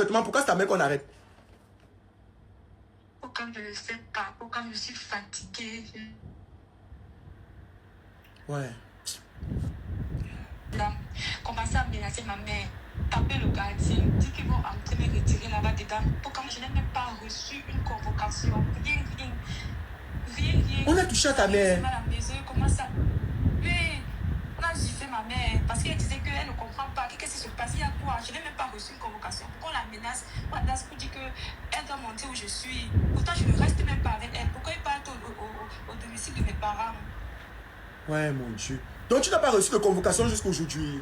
parfaitement. Pourquoi c'est ta mère qu'on arrête? Pourquoi je ne sais pas? Pourquoi je suis fatiguée? Ouais. Là, commencer à menacer ma mère. Taper le gardien. Dire qu'ils vont entrer me retirer là-bas dedans. Pourquoi je n'ai même pas reçu une convocation? Rien, rien. Rien, rien. On a touché à ta mère. À la maison, comment ça? Oui. On a giflé ma mère parce qu'elle disait qu'elle ne comprend pas. Qu'est-ce qui se passe? Il y a quoi? Je n'ai même pas reçu une convocation. Pourquoi on la menace? On la menace pour dire qu'elle doit monter où je suis. Pourtant, je ne reste même pas avec elle. Pourquoi elle part au domicile de mes parents? Ouais, mon Dieu. Donc, tu n'as pas reçu de convocation jusqu'à aujourd'hui?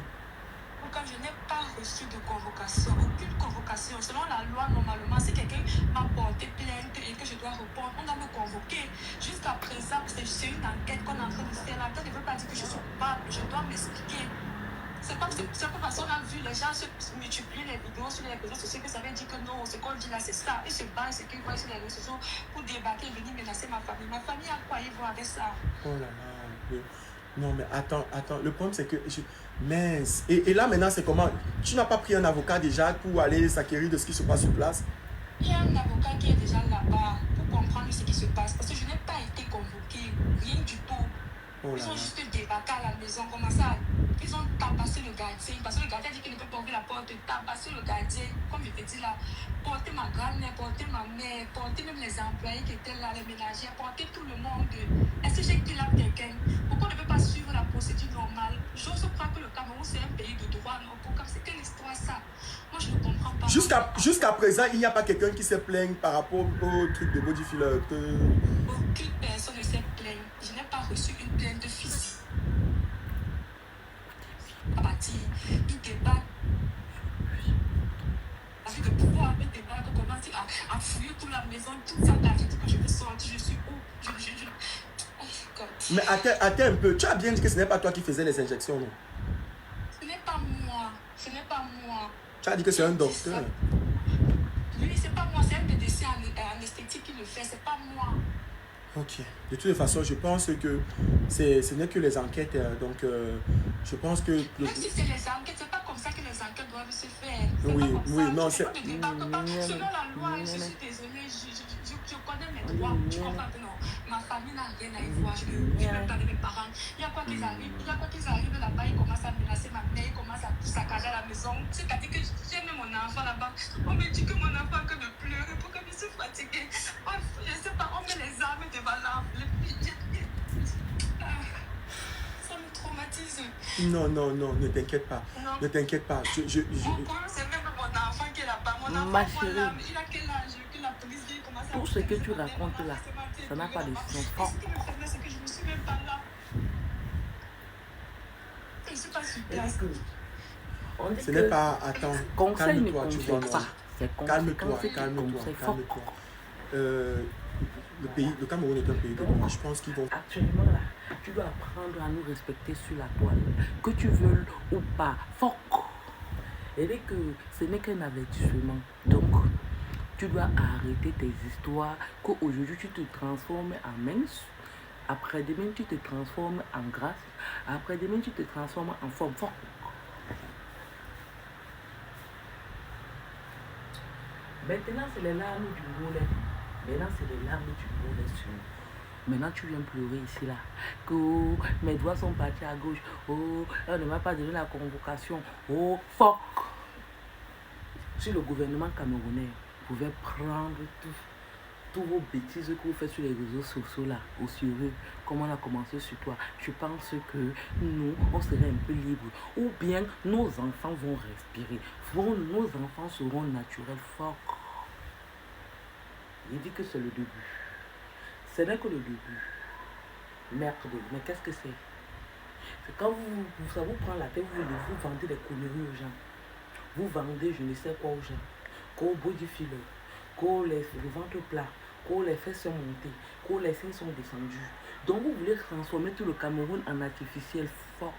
Pourquoi je n'ai pas reçu de convocation? Aucune convocation. Selon la loi, normalement, si quelqu'un m'a porté plainte et que je dois répondre, on doit me convoquer. Jusqu'à présent, c'est une enquête qu'on est en train de faire. L'enquête ne veut pas dire que je suis coupable. Je dois m'expliquer. C'est pas parce qu'on a vu les gens se multiplier les vidéos sur les réseaux sociaux que ça veut dire que non, ce qu'on dit là, c'est ça. Ils se battent, ce qu'ils voient sur les réseaux sociaux pour débattre et venir menacer ma famille. Ma famille a quoi ils vont avec ça? Oh là là. Non, mais attends. Le problème, c'est que... Mince. Et là, maintenant, c'est comment? Tu n'as pas pris un avocat déjà pour aller s'acquérir de ce qui se passe sur place? Il y a un avocat qui est déjà là-bas pour comprendre ce qui se passe. Parce que je n'ai pas été convoquée. Rien du tout. Oh Ils ont juste débattu à la maison, commencé à... Ils ont tabassé le gardien. Parce que le gardien dit qu'il ne peut pas ouvrir la porte. Tabasser le gardien, comme je te dis là. Porter ma grand-mère, porter ma mère, porter même les employés qui étaient là, les ménagères, porter tout le monde. Est-ce que j'ai kidnappé quelqu'un? Pourquoi on ne peut pas suivre la procédure normale? J'ose croire que le Cameroun, c'est un pays de droit. Non, pourquoi? C'est quelle histoire ça? Moi, je ne comprends pas. Jusqu'à présent, il n'y a pas quelqu'un qui se plaigne par rapport au truc de body filler. Aucune personne ne s'est plainte. Je n'ai pas reçu une plainte physique. À partir du débat, avec le pouvoir, le débat, on commence à fouiller toute la maison, tout ça. Là, je dis que je veux sortir, je suis où? Oh, God. Mais attends un peu. Tu as bien dit que ce n'est pas toi qui faisais les injections, non? Ce n'est pas moi. Ce n'est pas moi. Tu as dit que c'est un docteur. Oui, c'est pas moi. C'est un médecin anesthétique qui le fait. C'est pas moi. Ok. De toute façon, je pense que ce n'est que les enquêtes. Donc, je pense que... Même si c'est les enquêtes, c'est pas comme ça que les enquêtes doivent se faire. Oui, non, c'est... Selon la loi, je suis désolée, je connais mes droits. Tu comprends que non? Ma famille n'a rien à y voir. Je ne suis même pas avec mes parents. Il y a quoi qu'ils arrivent là-bas, ils commencent à menacer ma mère, ils commencent à tout saccager à la maison. C'est-à-dire que j'ai mis mon enfant là-bas. On me dit que mon enfant que de pleurer, pourquoi je suis fatiguée. Je ne sais pas, on met les armes devant l'arbre. Ça me traumatise. Non, ne t'inquiète pas. Non. Ne t'inquiète pas. Mon problème, c'est même mon enfant qui est là-bas. Mon enfant, Ma chérie, voilà, il a quel âge que la police dit commence à... tout ce que tu racontes là, ça n'a pas de sens. Ce qui me fait mal, c'est que je ne suis même pas là. Je ne suis pas sur place. Ce n'est pas... Attends, conseil ne calme-toi, tu conseille vois. pas. C'est Calme-toi. Le Cameroun est un pays de droit. Je pense qu'ils vont... Actuellement là, tu dois apprendre à nous respecter sur la toile. Que tu veuilles ou pas. Fuck. Et dès que ce n'est qu'un avertissement. Donc, tu dois arrêter tes histoires. Qu'aujourd'hui tu te transformes en mince. Après-demain, tu te transformes en grâce. Après-demain, tu te transformes en forme. Fuck. Maintenant, c'est les larmes du volet. Maintenant, c'est les larmes du volet sur nous. Maintenant, tu viens pleurer ici, là. Que oh, mes doigts sont partis à gauche. Oh, on ne m'a pas donné la convocation. Oh, fuck. Si le gouvernement camerounais pouvait prendre tous vos bêtises que vous faites sur les réseaux sociaux, là, au sérieux, comme on a commencé sur toi, je pense que nous, on serait un peu libres. Ou bien, nos enfants vont respirer. Nos enfants seront naturels. Fuck. Il dit que c'est le début. Ce n'est que le début. Merde, mais qu'est-ce que c'est? C'est quand ça vous prend la tête, vous vendez des conneries aux gens. Vous vendez je ne sais quoi aux gens. Qu'au body filler, qu'au le ventre plat, qu'au les fesses sont montées, qu'au les seins sont descendus. Donc vous voulez transformer tout le Cameroun en artificiel. Fuck.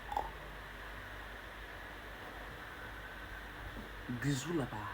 Bisous là-bas.